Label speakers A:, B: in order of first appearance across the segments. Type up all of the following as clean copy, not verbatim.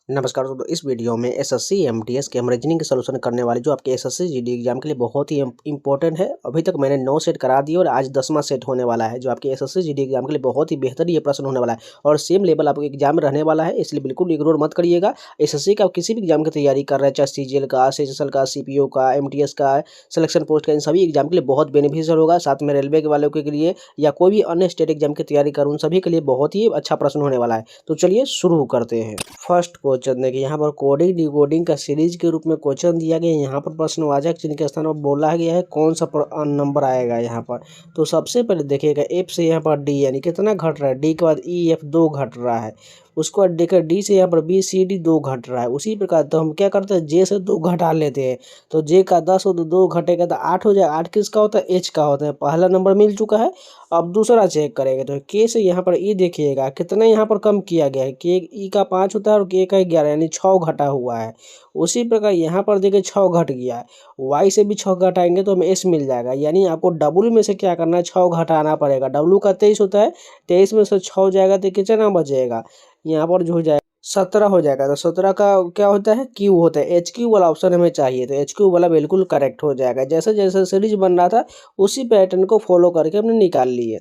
A: नमस्कार दोस्तों, इस वीडियो में एसएससी एमटीएस के हम रीजनिंग के सॉल्यूशन करने वाले जो आपके एसएससी जीडी एग्जाम के लिए बहुत ही इंपॉर्टेंट है। अभी तक मैंने 9 सेट करा दिए और आज 10वां सेट होने वाला है, जो आपके एसएससी जीडी एग्जाम के लिए बहुत ही बेहतर ये प्रश्न होने वाला है और सेम लेवल आपके एग्जाम में रहने वाला है, इसलिए बिल्कुल इग्नोर मत करिएगा। एसएससी का किसी भी एग्जाम की तैयारी कर रहे हैं, चाहे सीजीएल का, सीएसएल का, सीपीओ का, एमटीएस का, सिलेक्शन पोस्ट का, इन सभी एग्जाम के लिए बहुत बेनिफिशियल होगा। साथ में रेलवे के वालों के लिए या कोई भी अन्य स्टेट एग्जाम की तैयारी कर उन सभी के लिए बहुत ही अच्छा प्रश्न होने वाला है। तो चलिए शुरू करते हैं। फर्स्ट क्वेश्चन देखिए, यहाँ पर कोडिंग डिकोडिंग का सीरीज के रूप में क्वेश्चन दिया गया है। यहाँ पर प्रश्नवाचक चिन्ह के स्थान पर बोला गया है कौन सा नंबर आएगा यहाँ पर। तो सबसे पहले देखिएगा एफ से यहाँ पर डी, यानी कितना घट रहा है, डी के बाद ई एफ 2 घट रहा है। उसके बाद देखिए डी से यहाँ पर बी सी डी 2 घट रहा है। उसी प्रकार तो हम क्या करते हैं, जे से 2 घटा लेते हैं। तो जे का 10 हो तो 2 घटेगा तो 8 हो जाएगा। 8 किसका होता है, एच का होता है। पहला नंबर मिल चुका है। अब दूसरा चेक करेंगे तो के से यहाँ पर ई देखिएगा कितना यहाँ पर कम किया गया है। के ई का 5 होता है और के का 11, यानी 6 घटा हुआ है। उसी प्रकार यहाँ पर देखिए 6 घट गया है। वाई से भी 6 घटाएंगे तो हमें एस मिल जाएगा, यानी आपको डब्ल्यू में से क्या करना है, 6 घटाना पड़ेगा। डब्ल्यू का 23 होता है, 23 में से 6 जाएगा तो कितना बचेगा, यहाँ पर जो हो जाएगा 17 हो जाएगा। तो 17 का क्या होता है, क्यू होता है। एच क्यू वाला ऑप्शन हमें चाहिए, तो एच क्यू वाला बिल्कुल करेक्ट हो जाएगा। जैसे जैसे सीरीज बन रहा था उसी पैटर्न को फॉलो करके हमने निकाल लिए।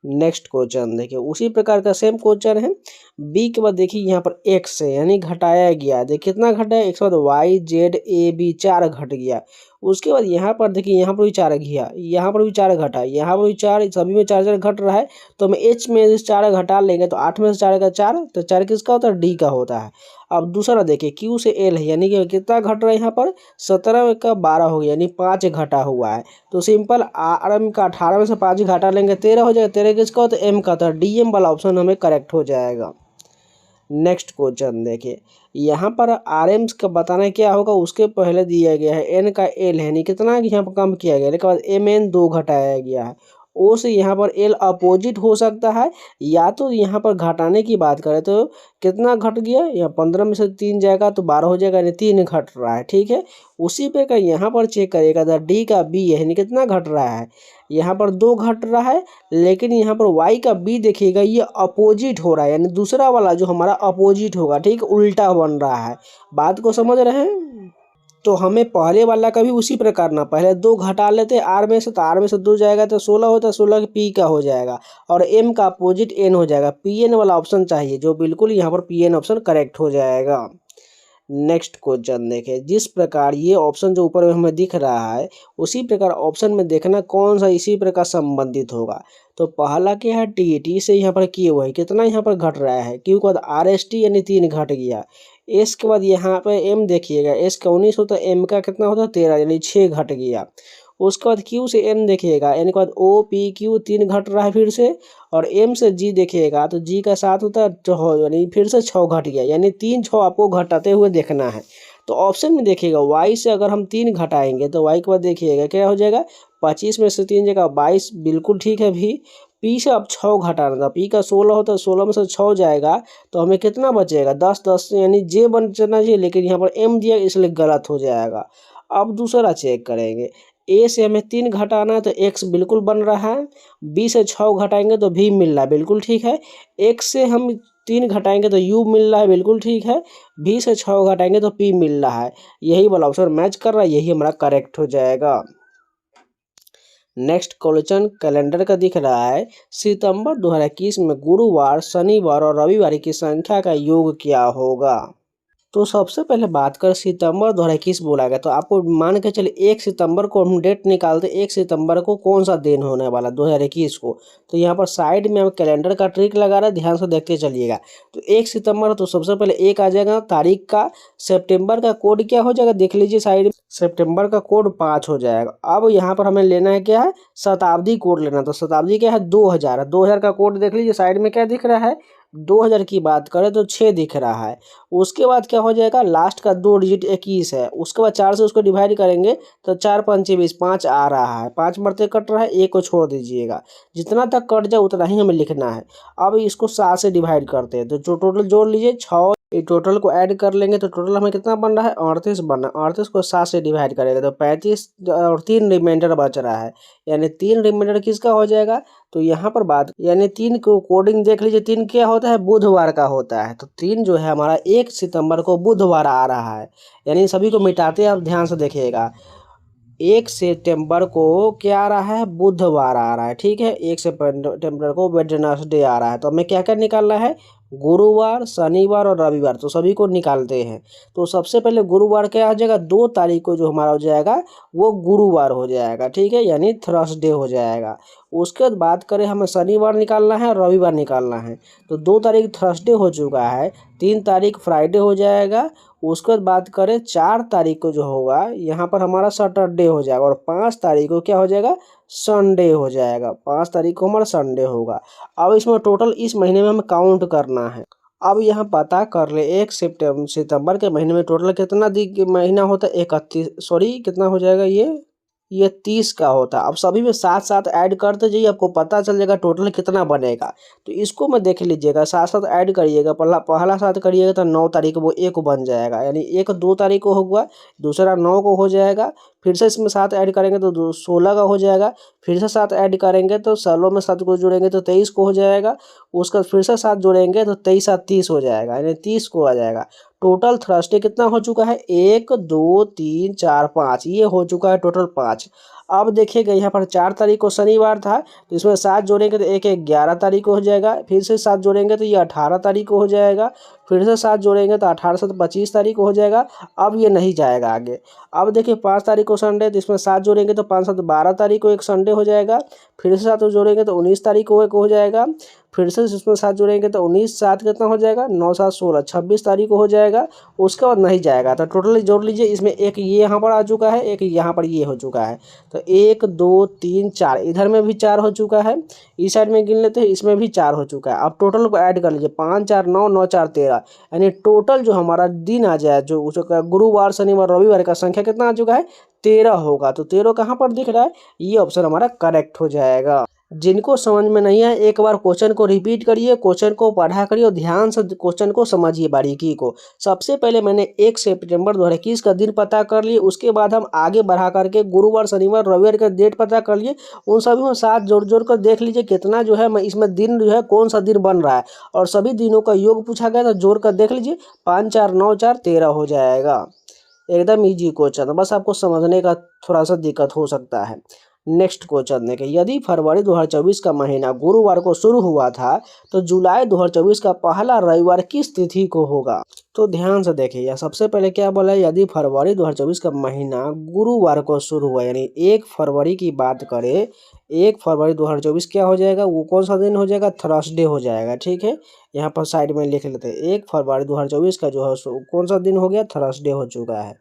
A: नेक्स्ट क्वेश्चन देखिए, उसी प्रकार का सेम क्वेश्चन है। बी के बाद देखिए यहाँ पर एक्स है, यानी घटाया गया। देखिए कितना घटा है, एक के बाद वाई जेड ए बी 4 घट गया। उसके बाद यहाँ पर देखिए यहाँ पर भी 4 गया, यहाँ पर भी 4 घटा, यहाँ पर भी 4, सभी में 4 घट रहा है। तो हम एच में 4 घटा लेंगे तो 8 में से 4 का 4, तो 4 किसका होता है, डी का होता है। अब दूसरा देखिए क्यू से एल है, यानी कि कितना घट रहा है यहाँ पर, 17 का 12 हो गया, यानी 5 घटा हुआ है। तो सिंपल आर एम का 18 में से 5 घटा लेंगे 13 हो जाएगा। 13 किसका होता है, एम का, तो डी एम वाला ऑप्शन हमें करेक्ट हो जाएगा। नेक्स्ट क्वेश्चन देखिए, यहाँ पर आर एम्स का बताना क्या होगा, उसके पहले दिया गया है एन का एल है, यानी कितना यहाँ पर कम किया गया। इसके बाद एम एन 2 घटाया गया है। ओ से यहाँ पर एल अपोजिट हो सकता है, या तो यहाँ पर घटाने की बात करें तो कितना घट गया, यहाँ 15 में से 3 जाएगा तो 12 हो जाएगा, यानी 3 घट रहा है। ठीक है, उसी पे का यहाँ पर चेक करिएगा तो डी का बी है, यानी कितना घट रहा है, यहाँ पर 2 घट रहा है। लेकिन यहाँ पर वाई का बी देखिएगा ये अपोजिट हो रहा है, यानी दूसरा वाला जो हमारा अपोजिट होगा, ठीक, उल्टा बन रहा है। बात को समझ रहे हैं। तो हमें पहले वाला का भी उसी प्रकार ना, पहले 2 घटा लेते आर में से, तो आर में से 2 जाएगा तो 16 होता है, 16 पी का हो जाएगा और एम का अपोजिट एन हो जाएगा। पी एन वाला ऑप्शन चाहिए, जो बिल्कुल यहाँ पर पी एन ऑप्शन करेक्ट हो जाएगा। नेक्स्ट क्वेश्चन देखें, जिस प्रकार ये ऑप्शन जो ऊपर में हमें दिख रहा है उसी प्रकार ऑप्शन में देखना कौन सा इसी प्रकार संबंधित होगा। तो पहला क्या है, टी, टी से यहाँ पर किए हुआ है, कितना यहाँ पर घट रहा है, क्यू के बाद आर एस टी यानी 3 घट गया। एस के बाद यहाँ पे एम देखिएगा, एस का 19 होता है, एम का कितना होता है 13, यानी 6 घट गया। उसके बाद क्यू से एन देखिएगा, एन के बाद ओ पी क्यू 3 घट रहा है फिर से। और एम से जी देखिएगा तो जी का 7 होता है, यानी फिर से 6 घट गया, यानी 3 6 आपको घटाते हुए देखना है। तो ऑप्शन में देखिएगा वाई से अगर हम 3 घटाएंगे तो वाई के बाद देखिएगा क्या हो जाएगा, 25 में से 3 जगह 22, बिल्कुल ठीक है भी। पी से अब 6 घटाना था, पी का 16 होता है, 16 में से 6 जाएगा तो हमें कितना बचेगा, 10 10, यानी जे बन जाना चाहिए, लेकिन यहाँ पर एम दिया इसलिए गलत हो जाएगा। अब दूसरा चेक करेंगे, ए से हमें 3 घटाना है तो एक्स बिल्कुल बन रहा है। बी से 6 घटाएंगे तो भी मिल रहा है, बिल्कुल ठीक है। एक्स से हम 3 घटाएंगे तो यू मिल रहा है, बिल्कुल ठीक है। भी से 6 घटाएंगे तो पी मिल रहा है, यही वाला ऑप्शन मैच कर रहा है, यही हमारा करेक्ट हो जाएगा। नेक्स्ट क्वेश्चन कैलेंडर का दिख रहा है, सितंबर 2021 में गुरुवार, शनिवार और रविवार की संख्या का योग क्या होगा। तो सबसे पहले बात कर सितंबर 2021 बोला गया, तो आपको मान के चले 1 सितंबर को हम डेट निकालते, 1 सितंबर को कौन सा दिन होने वाला 2021 को। तो यहाँ पर साइड में हम कैलेंडर का ट्रिक लगा रहे हैं, ध्यान से देखते चलिएगा। तो 1 सितंबर, तो सबसे पहले 1 आ जाएगा तारीख का। सितंबर का कोड क्या हो जाएगा, देख लीजिए साइड में, सितंबर का कोड 5 हो जाएगा। अब यहाँ पर हमें लेना है क्या है, शताब्दी कोड लेना। तो शताब्दी क्या है, 2000, 2000 का कोड देख लीजिए साइड में क्या दिख रहा है, 2000 की बात करें तो 6 दिख रहा है। उसके बाद क्या हो जाएगा, लास्ट का 2 डिजिट 21 है। उसके बाद 4 से उसको डिवाइड करेंगे तो 4 5 20, 5 आ रहा है, 5 मरते कट रहा है, 1 को छोड़ दीजिएगा। जितना तक कट जाए उतना ही हमें लिखना है। अब इसको 7 से डिवाइड करते हैं तो जो टोटल जोड़ लीजिए, 6 ये टोटल को ऐड कर लेंगे तो टोटल हमें कितना बन रहा है 38 बन रहा है। 38 को 7 से डिवाइड करेगा तो 35 और 3 रिमाइंडर बच रहा है, यानी 3 रिमाइंडर किसका हो जाएगा। तो यहाँ पर बात यानी 3 को कोडिंग देख लीजिए, 3 क्या होता है बुधवार का होता है। तो 3 जो है हमारा 1 सितंबर को बुधवार आ रहा है, यानी सभी को मिटाते हैं। आप ध्यान से देखिएगा 1 सितंबर को क्या आ रहा है बुधवार आ रहा है, ठीक है। 1 सितंबर को वेडनेसडे आ रहा है। तो हमें क्या क्या निकालना है गुरुवार, शनिवार और रविवार, तो सभी को निकालते हैं। तो सबसे पहले गुरुवार क्या हो जाएगा 2 तारीख को जो हमारा हो जाएगा वो गुरुवार हो जाएगा, ठीक है, यानी थर्सडे हो जाएगा। उसके बाद बात करें हमें शनिवार निकालना है और रविवार निकालना है। तो 2 तारीख थर्सडे हो चुका है, 3 तारीख फ्राइडे हो जाएगा। उसके बाद बात करें 4 तारीख को जो होगा यहाँ पर हमारा सैटरडे हो जाएगा और 5 तारीख को क्या हो जाएगा संडे हो जाएगा। 5 तारीख को हमारा संडे होगा। अब इसमें टोटल इस महीने में हमें काउंट करना है। अब यहाँ पता कर ले 1 सितंबर के महीने में टोटल कितना महीना होता है 31, सॉरी कितना हो जाएगा ये 30 का होता है। अब सभी में साथ साथ ऐड करते जाइए, आपको पता चल जाएगा टोटल कितना बनेगा। तो इसको मैं देख लीजिएगा, साथ साथ ऐड करिएगा। पहला साथ करिएगा तो 9 तारीख को वो 1 बन जाएगा, यानी 1 2 तारीख को होगा, दूसरा 9 को हो जाएगा। फिर से इसमें 7 ऐड करेंगे तो 16 का हो जाएगा। फिर से 7 ऐड करेंगे तो 16 में 7 को जोड़ेंगे तो 23 को हो जाएगा। उसका फिर से 7 जोड़ेंगे तो 23 7 30 हो जाएगा, यानी 30 को आ जाएगा। टोटल थर्सडे कितना हो चुका है 1 2 3 4 5, ये हो चुका है टोटल 5। अब देखिएगा यहाँ पर 4 तारीख को शनिवार था, तो इसमें 7 जोड़ेंगे तो 11 तारीख को हो जाएगा। फिर से 7 जोड़ेंगे तो ये 18 तारीख को हो जाएगा। फिर से 7 जोड़ेंगे तो 18 से 25 तारीख को हो जाएगा। अब ये नहीं जाएगा आगे। अब देखिए 5 तारीख को संडे, तो इसमें 7 जोड़ेंगे तो 5 7 12 तारीख को एक संडे हो जाएगा। फिर से 7 जोड़ेंगे तो 19 तारीख को एक हो जाएगा। फिर से इसमें 7 जोड़ेंगे तो 19 7 कितना हो जाएगा 9 7 16 26 तारीख को हो जाएगा। उसके बाद नहीं जाएगा। तो टोटली जोड़ लीजिए, इसमें एक ये यहाँ पर आ चुका है, एक यहाँ पर ये हो चुका है। तो 1 2 3 4, इधर में भी 4 हो चुका है। इस साइड में गिन लेते हैं, इसमें भी 4 हो चुका है। अब टोटल को ऐड कर लीजिए 5 4 9 9 4 13, यानी टोटल जो हमारा दिन आ जाए जो उसका गुरुवार शनिवार रविवार का संख्या कितना आ चुका है 13 होगा। तो 13 कहाँ पर दिख रहा है, ये ऑप्शन हमारा करेक्ट हो जाएगा। जिनको समझ में नहीं है एक बार क्वेश्चन को रिपीट करिए, क्वेश्चन को पढ़ा करिए और ध्यान से क्वेश्चन को समझिए बारीकी को। सबसे पहले मैंने 1 सितंबर 2021 का दिन पता कर लिए, उसके बाद हम आगे बढ़ा करके गुरुवार शनिवार रविवार का डेट पता कर लिए। उन सभी को साथ जोड़ जोड़ कर देख लीजिए कितना जो है इसमें दिन जो है कौन सा दिन बन रहा है, और सभी दिनों का योग पूछा गया तो जोड़ कर देख लीजिए 5 4 9 4 13 हो जाएगा। एकदम ईजी क्वेश्चन, बस आपको समझने का थोड़ा सा दिक्कत हो सकता है। नेक्स्ट क्वेश्चन देखें, यदि फरवरी 2024 का महीना गुरुवार को शुरू हुआ था तो जुलाई 2024 का पहला रविवार किस तिथि को होगा। तो ध्यान से देखिए, सबसे पहले क्या बोला है, यदि फरवरी 2024 का महीना गुरुवार को शुरू हुआ, यानी 1 फरवरी की बात करें, 1 फरवरी 2024 क्या हो जाएगा, वो कौन सा दिन हो जाएगा थर्सडे हो जाएगा, ठीक है। यहाँ पर साइड में लिख लेते हैं 1 फरवरी 2024 का जो है कौन सा दिन हो गया थर्सडे हो चुका है।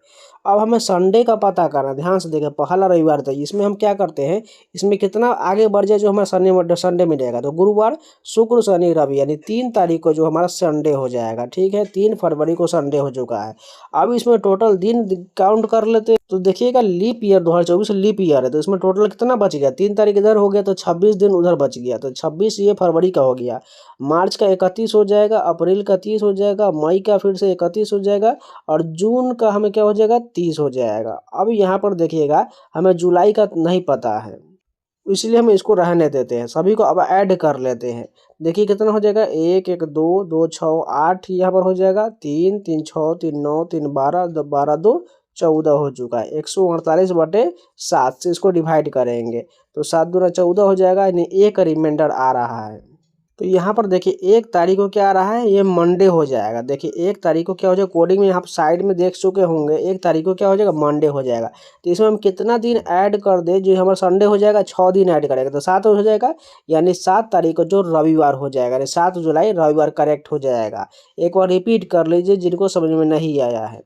A: अब हमें संडे का पता करना, ध्यान से देखें पहला रविवार था, इसमें हम क्या करते हैं, इसमें कितना आगे बढ़ जाए जो हमारा संडे मिलेगा। तो गुरुवार शुक्र शनि रवि, यानी 3 तारीख को जो हमारा संडे हो जाएगा, ठीक है। 3 फरवरी को संडे हो चुका है। अब इसमें टोटल दिन काउंट कर लेते हैं, तो देखिएगा लीप ईयर 2024 लीप ईयर है, तो इसमें टोटल कितना बच गया 3 तारीख इधर हो गया तो 26 दिन उधर बच गया। तो 26 ये फरवरी का हो गया, मार्च का 31 हो जाएगा, अप्रैल का 30 हो जाएगा, मई का फिर से 31 हो जाएगा, और जून का हमें क्या हो जाएगा 30 हो जाएगा। अब यहाँ पर देखिएगा हमें जुलाई का नहीं पता है, इसलिए हम इसको रहने देते हैं, सभी को अब ऐड कर लेते हैं। देखिए कितना हो जाएगा 1 1 2 2 6 8, यहाँ पर हो जाएगा 3 3 6 3 9 3 12 12 2 14 हो चुका है। 148/7 से इसको डिवाइड करेंगे तो 7 दूना 14 हो जाएगा, यानी एक रिमाइंडर आ रहा है। तो यहाँ पर देखिए 1 तारीख को क्या आ रहा है, ये मंडे हो जाएगा। देखिए 1 तारीख को क्या हो जाएगा, कोडिंग में यहाँ पर साइड में देख चुके होंगे, 1 तारीख को क्या हो जाएगा मंडे हो जाएगा। तो इसमें हम कितना दिन ऐड कर दे, जो हमारा संडे हो जाएगा 6 दिन ऐड करेगा तो 7 हो जाएगा, यानी 7 तारीख को जो रविवार हो जाएगा, यानी 7 जुलाई रविवार करेक्ट हो जाएगा। एक बार रिपीट कर लीजिए जिनको समझ में नहीं आया है।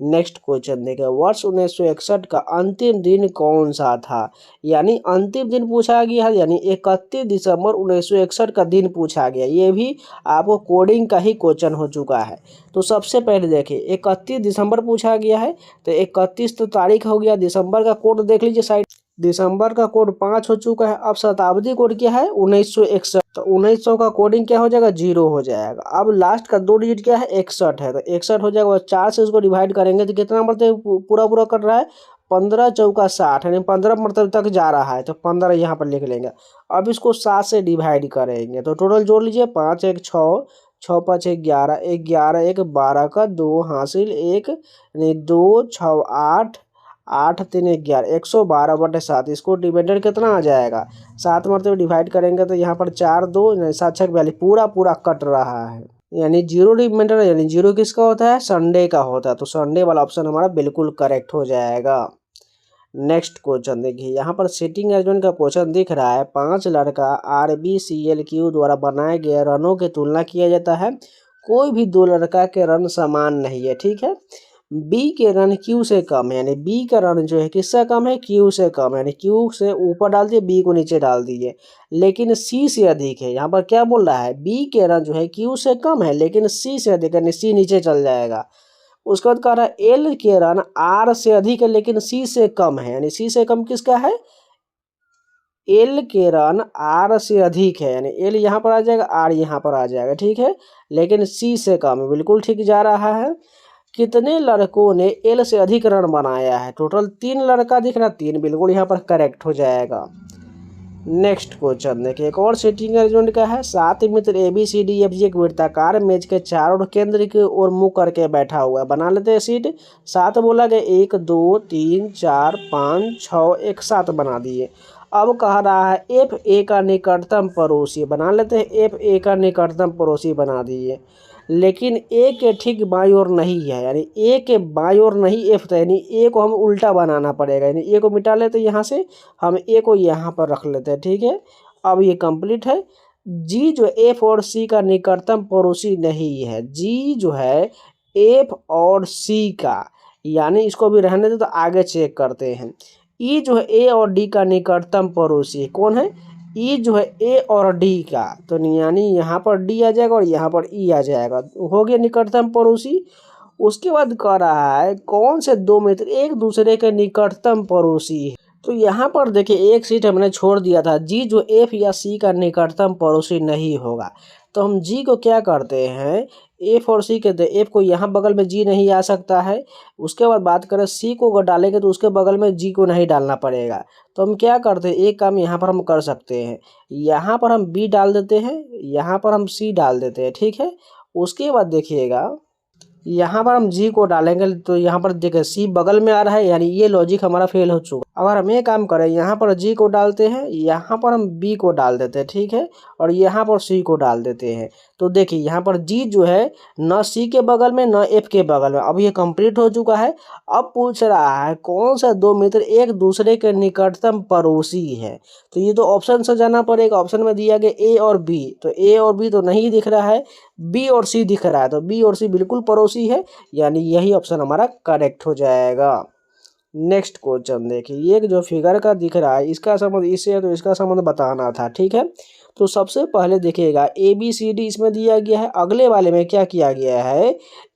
A: नेक्स्ट क्वेश्चन देखिए, वर्ष 1961 का अंतिम दिन कौन सा था, यानी अंतिम दिन पूछा गया है, यानी 31 दिसंबर 1961 का दिन पूछा गया। ये भी आपको कोडिंग का ही क्वेश्चन हो चुका है। तो सबसे पहले देखिए 31 दिसंबर पूछा गया है, तो 31 तो तारीख हो गया, दिसंबर का कोड देख लीजिए साइड, दिसंबर का कोड 5 हो चुका है। अब शताब्दी कोड क्या है 1961, तो 1900 का कोडिंग क्या हो जाएगा 0 हो जाएगा। अब लास्ट का 2 डिजिट क्या है 61 है, तो 61 हो जाएगा। 4 से इसको डिवाइड करेंगे तो कितना मतलब पूरा पूरा कट रहा है 15 चौका 60, यानी 15 मतलब तक जा रहा है, तो 15 यहाँ पर लिख लेंगे। अब इसको 7 से डिवाइड करेंगे तो टोटल जोड़ लीजिए 5 1 6, 6 5 11, 11 1 12 का 2 हासिल 1 यानी 2 6 8, 8 3 11, 112/7। इसको डिवाइडेड कितना आ जाएगा 7 मरतबे डिवाइड करेंगे तो यहाँ पर 4 2 7 6 42 पूरा पूरा कट रहा है, यानी जीरो रिमाइंडर, यानी जीरो किसका होता है संडे का होता है। तो संडे वाला ऑप्शन हमारा बिल्कुल करेक्ट हो जाएगा। नेक्स्ट क्वेश्चन देखिए, यहाँ पर सीटिंग अरेंजमेंट का क्वेश्चन दिख रहा है। 5 लड़का RBCLQ द्वारा बनाए गए रनों की तुलना किया जाता है। कोई भी 2 लड़का के रन समान नहीं है, ठीक है। बी के रन क्यू से कम है, यानी बी का रन जो है किससे कम है क्यू से कम है, यानी क्यू से ऊपर डाल दिए बी को नीचे डाल दिए, लेकिन सी से अधिक है। यहाँ पर क्या बोल रहा है बी के रन जो है क्यू से कम है लेकिन सी से अधिक है, यानी सी नीचे चल जाएगा। उसके बाद कह रहा है एल के रन आर से अधिक है लेकिन सी से कम है, यानी सी से कम किसका है एल के रन आर से अधिक है, यानी एल यहाँ पर आ जाएगा आर यहाँ पर आ जाएगा, ठीक है, लेकिन सी से कम है, बिल्कुल ठीक जा रहा है। कितने लड़कों ने एल से अधिक रन बनाया है, टोटल 3 लड़का दिख रहा है, 3 बिल्कुल यहाँ पर करेक्ट हो जाएगा। नेक्स्ट क्वेश्चन देखिए, एक और सीटिंग अरेंजमेंट का है। 7 मित्र ABCDFG एक वृत्ताकार मेज के चारों केंद्र की ओर मुंह करके बैठा हुआ है, बना लेते हैं सीट। 7 बोला गया 1 2 3 4 5 6 1 7 बना दिए। अब कह रहा है FA का निकटतम पड़ोसी, बना लेते हैं FA का निकटतम पड़ोसी बना दिए, लेकिन ए के ठीक बाई ओर नहीं है, यानी ए के बाई ओर नहीं एफ था, यानी ए को हम उल्टा बनाना पड़ेगा, यानी ए को मिटा लेते हैं यहाँ से, हम ए को यहाँ पर रख लेते हैं, ठीक है। अब ये कंप्लीट है। जी जो एफ और सी का निकटतम पड़ोसी नहीं है, जी जो है एफ और सी का, यानी इसको भी रहने दे तो आगे चेक करते हैं। ई जो है ए और डी का निकटतम पड़ोसी कौन है, ई जो है ए और डी का, तो यानी यहाँ पर डी आ जाएगा और यहाँ पर ई आ जाएगा, हो गया निकटतम पड़ोसी। उसके बाद कह रहा है कौन से 2 मित्र एक दूसरे के निकटतम पड़ोसी है, तो यहाँ पर देखिए एक सीट हमने छोड़ दिया था, जी जो एफ या सी का निकटतम पड़ोसी नहीं होगा, तो हम जी को क्या करते हैं एफ और सी कहते हैं, एफ को यहाँ बगल में जी नहीं आ सकता है। उसके बाद बात करें सी को अगर डालेंगे तो उसके बगल में जी को नहीं डालना पड़ेगा, तो हम क्या करते हैं एक काम यहाँ पर हम कर सकते हैं, यहाँ पर हम बी डाल देते हैं, यहाँ पर हम सी डाल देते हैं, ठीक है। उसके बाद देखिएगा यहाँ पर हम जी को डालेंगे तो यहाँ पर देखिए सी बगल में आ रहा है, यानी ये लॉजिक हमारा फेल हो चुका। अगर हम ये काम करें यहाँ पर जी को डालते हैं, यहाँ पर हम बी को डाल देते हैं, ठीक है, और यहाँ पर सी को डाल देते हैं, तो देखिए यहाँ पर जी जो है न सी के बगल में न एफ के बगल में। अब ये कंप्लीट हो चुका है। अब पूछ रहा है कौन सा 2 मित्र एक दूसरे के निकटतम पड़ोसी है, तो ये तो ऑप्शन से जाना पड़ेगा। ऑप्शन में दिया गया ए और बी, तो ए और बी तो नहीं दिख रहा है, बी और सी दिख रहा है, तो बी और सी बिल्कुल पड़ोसी है, यानी यही ऑप्शन हमारा करेक्ट हो जाएगा। नेक्स्ट क्वेश्चन देखिए, ये जो फिगर का दिख रहा है इसका संबंध इससे है, तो इसका संबंध बताना था, ठीक है। तो सबसे पहले देखिएगा ABCD इसमें दिया गया है, अगले वाले में क्या किया गया है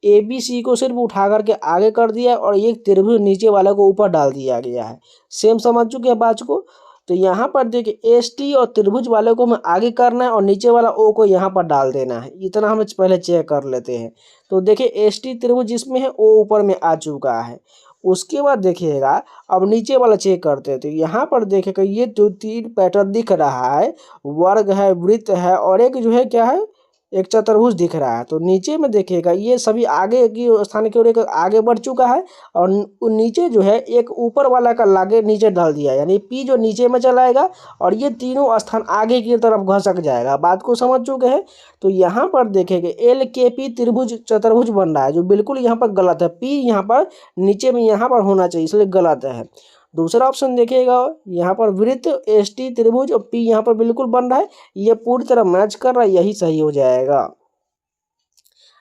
A: ABC को सिर्फ उठा करके आगे कर दिया और एक त्रिभुज नीचे वाले को ऊपर डाल दिया गया है। सेम समझ चुके हैं बात को। तो यहाँ पर देखिए ST और त्रिभुज वाले को हमें आगे करना है और नीचे वाला O को यहाँ पर डाल देना है, इतना हमें पहले चेक कर लेते हैं। तो देखिए ST त्रिभुज जिसमें है O ऊपर में आ चुका है। उसके बाद देखिएगा अब नीचे वाला चेक करते हैं, तो यहाँ पर देखिएगा ये जो 3 पैटर्न दिख रहा है, वर्ग है, वृत्त है और एक जो है क्या है एक चतुर्भुज दिख रहा है। तो नीचे में देखिएगा ये सभी आगे की स्थान की ओर एक आगे बढ़ चुका है और नीचे जो है एक ऊपर वाला का लागे नीचे डाल दिया, यानी पी जो नीचे में चलाएगा और ये तीनों स्थान आगे की तरफ घसक जाएगा। बात को समझ चुके हैं। तो यहाँ पर देखेंगे LKP त्रिभुज चतुर्भुज बन रहा है, जो बिल्कुल यहाँ पर गलत है। पी यहाँ पर नीचे में यहाँ पर होना चाहिए, इसलिए गलत है। दूसरा ऑप्शन देखिएगा यहाँ पर वृत्त ST त्रिभुज और P यहाँ पर बिल्कुल बन रहा है, ये पूरी तरह मैच कर रहा है, यही सही हो जाएगा।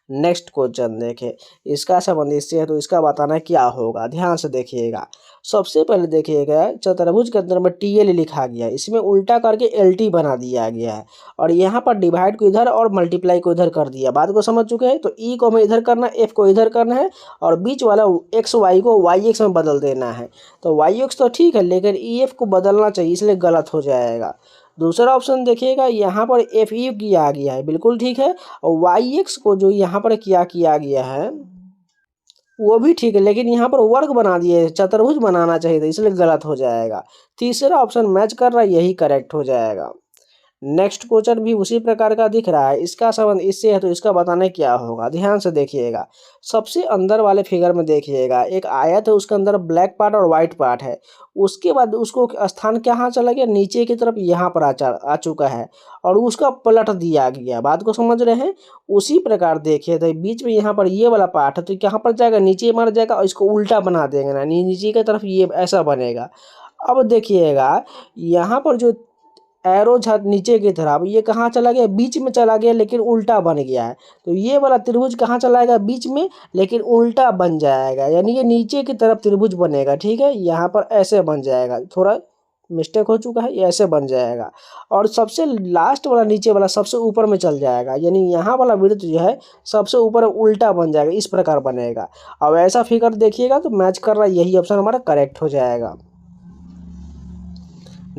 A: नेक्स्ट क्वेश्चन देखें, इसका संबंध इससे है तो इसका बताना क्या होगा, ध्यान से देखिएगा। सबसे पहले देखिएगा चतुर्भुज के अंदर में टीएल लिखा गया है, इसमें उल्टा करके एलटी बना दिया गया है और यहाँ पर डिवाइड को इधर और मल्टीप्लाई को इधर कर दिया। बात को समझ चुके हैं। तो ई को हमें इधर करना है, एफ को इधर करना है और बीच वाला एक्स वाई को वाई एक्स में बदल देना है। तो वाई एक्स तो ठीक है लेकिन ई एफ को बदलना चाहिए, इसलिए गलत हो जाएगा। दूसरा ऑप्शन देखिएगा, यहाँ पर एफ यू किया गया है, बिल्कुल ठीक है। और वाई एक्स को जो यहाँ पर क्या किया गया है वो भी ठीक है, लेकिन यहाँ पर वर्ग बना दिए, चतुर्भुज बनाना चाहिए था, इसलिए गलत हो जाएगा। तीसरा ऑप्शन मैच कर रहा है, यही करेक्ट हो जाएगा। नेक्स्ट क्वेश्चन भी उसी प्रकार का दिख रहा है, इसका संबंध इससे है तो इसका बताने क्या होगा, ध्यान से देखिएगा। सबसे अंदर वाले फिगर में देखिएगा, एक आयत है, उसके अंदर ब्लैक पार्ट और व्हाइट पार्ट है। उसके बाद उसको स्थान कहाँ चला गया, नीचे की तरफ यहाँ पर आ चुका है और उसका पलट दिया गया। बात को समझ रहे हैं। उसी प्रकार देखिए तो बीच में यहाँ पर ये वाला पार्ट है तो कहाँ पर जाएगा, नीचे मर जाएगा और इसको उल्टा बना देंगे ना, नीचे की तरफ ये ऐसा बनेगा। अब देखिएगा यहाँ पर जो एरो नीचे की तरफ, ये कहाँ चला गया, बीच में चला गया लेकिन उल्टा बन गया है। तो ये वाला त्रिभुज कहाँ चला जाएगा, बीच में, लेकिन उल्टा बन जाएगा, यानी ये नीचे की तरफ त्रिभुज बनेगा। ठीक है, यहाँ पर ऐसे बन जाएगा, थोड़ा मिस्टेक हो चुका है, ये ऐसे बन जाएगा। और सबसे लास्ट वाला नीचे वाला सबसे ऊपर में चल जाएगा, यानी यहाँ वाला वृत्त जो है सबसे ऊपर उल्टा बन जाएगा, इस प्रकार बनेगा। अब ऐसा फिगर देखिएगा तो मैच कर रहा है, यही ऑप्शन हमारा करेक्ट हो जाएगा।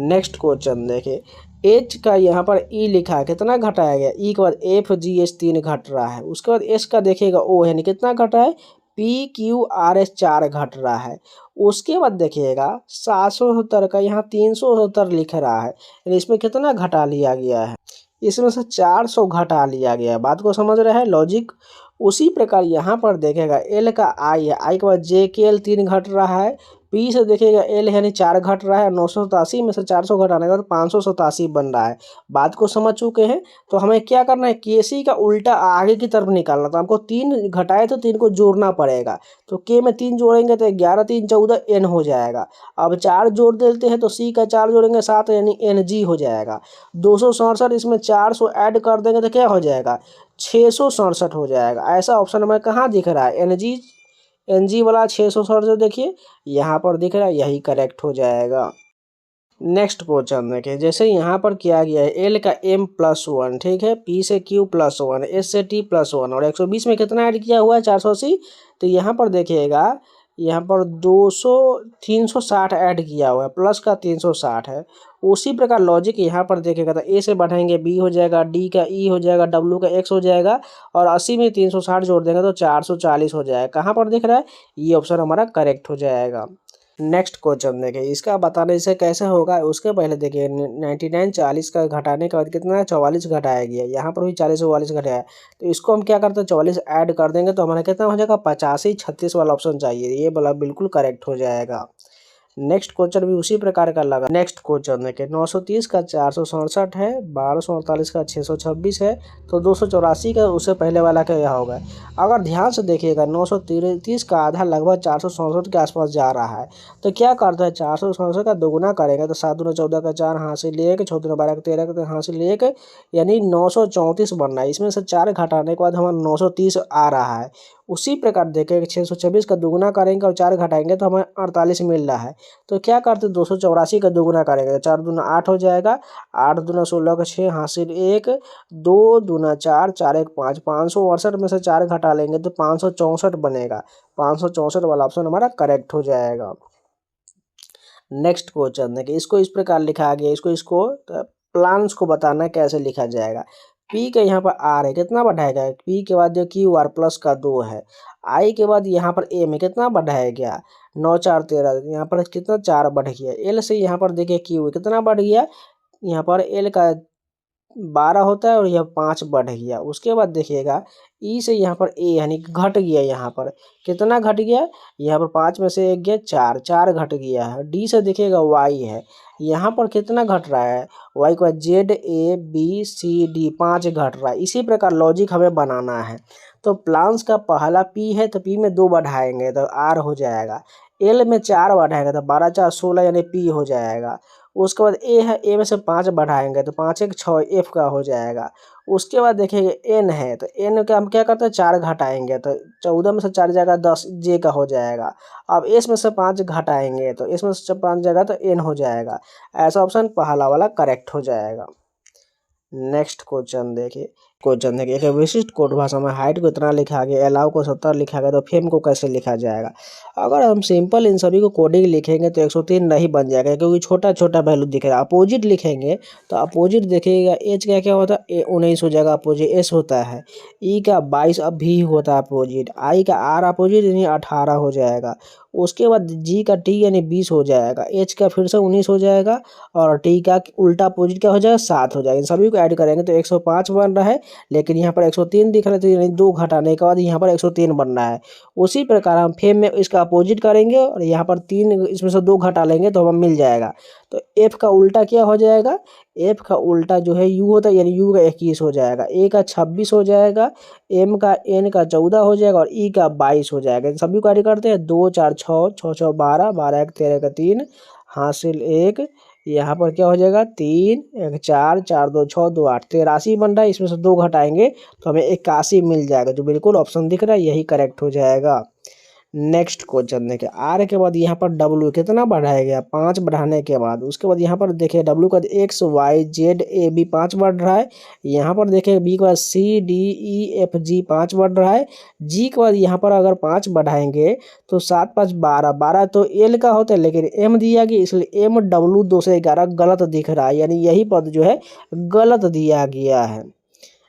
A: नेक्स्ट क्वेश्चन देखिए, एच का यहाँ पर ई लिखा है, कितना घटाया गया, ई के बाद एफ जी एच 3 घट रहा है। उसके बाद एस का देखिएगा ओ यानी कितना घटा है, पी क्यू आर एस 4 घट रहा है। उसके बाद देखिएगा 770 का यहाँ 370 लिख रहा है, यानी इसमें कितना घटा लिया गया है, इसमें से 400 घटा लिया गया है। बात को समझ रहे हैं, लॉजिक। उसी प्रकार यहाँ पर देखेगा एल का आई है, आई के बाद जे के एल 3 घट रहा है। पी से देखिएगा एल यानी 4 घट रहा है, 987 में से 400 घटाने के बाद 587 बन रहा है। बात को समझ चुके हैं। तो हमें क्या करना है, के सी का उल्टा आगे की तरफ निकालना। तो हमको 3 घटाए तो 3 को जोड़ना पड़ेगा। तो के में 3 जोड़ेंगे तो 11 3 14 एन हो जाएगा। अब 4 जोड़ देते हैं तो सी का 4 जोड़ेंगे 7 यानी एन जी हो जाएगा। 267 इसमें 400 ऐड कर देंगे तो क्या हो जाएगा, 667 हो जाएगा। ऐसा ऑप्शन हमें कहाँ दिख रहा है, एन जी वाला 667 देखिए यहाँ पर दिख रहा है, यही करेक्ट हो जाएगा। नेक्स्ट क्वेश्चन देखिए, जैसे यहाँ पर किया गया है एल का m + 1, ठीक है, पी से q + 1, एस से t + 1 और 120 में कितना ऐड किया हुआ है 480। तो यहाँ पर देखिएगा, यहाँ पर 360 ऐड किया हुआ है, प्लस का 360 है। उसी प्रकार लॉजिक यहाँ पर देखेगा तो ए से बढ़ाएंगे बी हो जाएगा, डी का ई हो जाएगा, डब्ल्यू का एक्स हो जाएगा और 80 में 360 जोड़ देंगे तो 440 हो जाएगा। कहाँ पर दिख रहा है, ये ऑप्शन हमारा करेक्ट हो जाएगा। नेक्स्ट क्वेश्चन देखिए, इसका बताने से कैसे होगा, उसके पहले देखिए 99 40 का घटाने के बाद कितना 44 घटाया गया, यहाँ पर भी 40 44 घटाया। तो इसको हम क्या करते हैं, 44 ऐड कर देंगे तो हमारा कितना हो जाएगा 85 36 वाला ऑप्शन चाहिए, ये वाला बिल्कुल करेक्ट हो जाएगा। नेक्स्ट क्वेश्चन भी उसी प्रकार का लगा। नेक्स्ट क्वेश्चन देखिए, 930 का 467 है, 1248 का 626 है, तो 284 का उससे पहले वाला का यह होगा। अगर ध्यान से देखिएगा 930 का आधा लगभग 467 के आसपास जा रहा है। तो क्या करता है, 467 का दोगुना करेंगे तो 7 दूना 14 का 4 हासिल 1, 6 दूना 12 का 13 का हासिल 1, यानी 934 बनना है। इसमें से 4 घटाने के बाद हमारा 930 आ रहा है। उसी प्रकार देखेंगे 626 का दोगुना करेंगे और 4 घटाएंगे तो हमें 48 मिल रहा है। तो क्या करते 284 का दोगुना करेंगे तो 4 दूना 8 हो जाएगा, 8 दूना 16 का 6 हासिल 1, 2 दूना 4, 4 1 5, 568 में से 4 घटा लेंगे तो 564 बनेगा। 564 वाला ऑप्शन हमारा करेक्ट हो जाएगा। नेक्स्ट क्वेश्चन देखिए, इसको इस प्रकार लिखा गया, इसको प्लान्स को बताना कैसे लिखा जाएगा। पी का यहाँ पर आर है, कितना बढ़ाएगा, पी के बाद जो क्यू आर प्लस का 2 है, आई के बाद यहाँ पर ए में कितना बढ़ाया गया 9 4 13, यहाँ पर कितना 4 बढ़ गया। एल से यहाँ पर देखिए क्यू कितना बढ़ गया, यहाँ पर एल का 12 होता है और यह 5 बढ़ गया। उसके बाद देखिएगा ई से यहाँ पर ए यानी घट गया, यहाँ पर कितना घट गया, यहाँ पर 5 में से 1 गया 4, 4 घट गया है। डी से देखिएगा वाई है, यहाँ पर कितना घट रहा है, वाई के बाद Z A B C D 5 घट रहा है। इसी प्रकार लॉजिक हमें बनाना है। तो प्लान्स का पहला पी है तो पी में 2 बढ़ाएंगे तो आर हो जाएगा, एल में 4 बढ़ाएंगे तो 12 4 16 यानी पी हो जाएगा। उसके बाद ए है, ए में से 5 बढ़ाएंगे तो 5 एक 6 एफ का हो जाएगा। उसके बाद देखिए एन है, तो एन का हम क्या करते हैं 4 घटाएंगे तो 14 में से 4 जाएगा 10 जे का हो जाएगा। अब एस में से 5 घटाएंगे तो एस में से 5 जाएगा तो एन हो जाएगा। ऐसा ऑप्शन पहला वाला करेक्ट हो जाएगा। नेक्स्ट क्वेश्चन देखिए एक विशिष्ट कोड भाषा में हाइट को इतना लिखा गया, अलाउ को 70 लिखा गया, तो फेम को कैसे लिखा जाएगा। अगर हम सिंपल इन सभी को कोडिंग लिखेंगे तो 103 नहीं बन जाएगा, क्योंकि छोटा छोटा वैल्यू दिखेगा। अपोजिट लिखेंगे तो अपोजिट देखिएगा, एच का क्या होता है 19 हो जाएगा, अपोजिट एस होता है। ई का 22 अब भी होता है अपोजिट, आई का आर अपोजिट यानी 18 हो जाएगा। उसके बाद जी का टी यानी 20 हो जाएगा, एच का फिर से 19 हो जाएगा, और टी का उल्टा अपोजिट क्या हो जाएगा 7 हो जाएगा। इन सभी को ऐड करेंगे तो 105 बन रहा है, लेकिन यहाँ पर 103 दिख रहा है, तो यानी 2 घटाने के बाद यहाँ पर 103 बन रहा है। उसी प्रकार हम फेम में इसका अपोजिट करेंगे और यहाँ पर 3 इसमें से 2 घटा लेंगे तो हमें मिल जाएगा। तो एफ का उल्टा क्या हो जाएगा, एफ का उल्टा जो है यू होता है, यानी यू का 21 हो जाएगा, ए का 26 हो जाएगा, एम का एन का 14 हो जाएगा, और ई का 22 हो जाएगा। सभी को ऐड करते हैं 2 4 6 6 6 12 12 1 13 का 3 हासिल 1, यहाँ पर क्या हो जाएगा 3 1 4 4 2 6 2 8 83 बन रहा है। इसमें से 2 घटाएंगे तो हमें 81 मिल जाएगा, जो बिल्कुल ऑप्शन दिख रहा है यही करेक्ट हो जाएगा। नेक्स्ट क्वेश्चन देखिए, आर के बाद यहाँ पर डब्ल्यू कितना बढ़ाया गया 5 बढ़ाने के बाद। उसके बाद यहाँ पर देखिए डब्ल्यू का X Y Z A B 5 बढ़ रहा है। यहाँ पर देखिए बी के बाद C D E F G 5 बढ़ रहा है। जी के बाद यहाँ पर अगर 5 बढ़ाएंगे तो 7 5 12 12 तो एल का होता है, लेकिन एम दिया गया इसलिए एम डब्ल्यू 2 से 11 गलत दिख रहा है, यानी यही पद जो है गलत दिया गया है।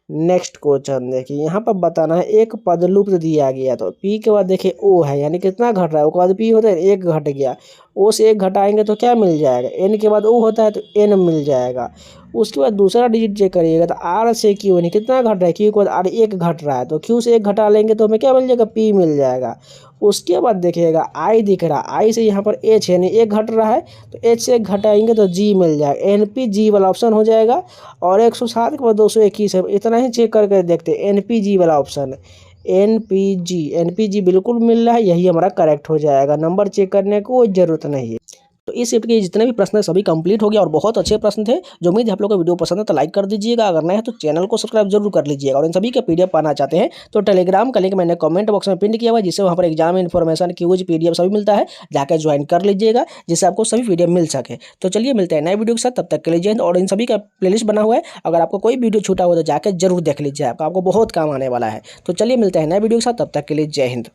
A: नेक्स्ट क्वेश्चन देखिए, यहाँ पर बताना है एक पद लुप्त दिया गया, तो पी के बाद देखिए ओ है, यानी कितना घट रहा है, उसके बाद पी होता है 1 घट गया, ओ से 1 घटाएंगे तो क्या मिल जाएगा, एन के बाद ओ होता है तो एन मिल जाएगा। उसके बाद दूसरा डिजिट चेक करिएगा तो आर से क्यू यानी कितना घट रहा है, क्यू के बाद आर 1 घट रहा है, तो क्यू से 1 घटा लेंगे तो हमें क्या मिल जाएगा पी मिल जाएगा। उसके बाद देखिएगा आई दिख रहा है, आई से यहाँ पर एच है यानी 1 घट रहा है, तो एच से 1 घटाएंगे तो जी मिल जाएगा, एन पी जी वाला ऑप्शन हो जाएगा। और 107 के बाद 221 है, इतना ही चेक करके देखते हैं एन पी जी वाला ऑप्शन एन पी जी बिल्कुल मिल रहा है, यही हमारा करेक्ट हो जाएगा। नंबर चेक करने की कोई ज़रूरत नहीं है। तो इस शिफ्ट के जितने भी प्रश्न है सभी कंप्लीट हो गया, और बहुत अच्छे प्रश्न थे। जो उम्मीद है आप लोगों को वीडियो पसंद है तो लाइक कर दीजिएगा, अगर नए है तो चैनल को सब्सक्राइब जरूर कर लीजिएगा। और इन सभी के पीडीएफ पाना चाहते हैं तो टेलीग्राम का लिंक मैंने कमेंट बॉक्स में पिन किया हुआ है, जिससे वहाँ पर एग्जाम इन्फॉर्मेशन क्यूज पीडीएफ सभी मिलता है, जाकर ज्वाइन कर लीजिएगा, जिससे आपको सभी पीडीएफ मिल सके। तो चलिए मिलते हैं नए वीडियो के साथ, तब तक के लिए जय हिंद। और इन सभी का प्लेलिस्ट बना हुआ है, अगर आपको कोई वीडियो छूटा हुआ तो जाकर जरूर देख लीजिए, आपको बहुत काम आने वाला है। तो चलिए मिलते हैं नए वीडियो के साथ, तब तक के लिए जय हिंद।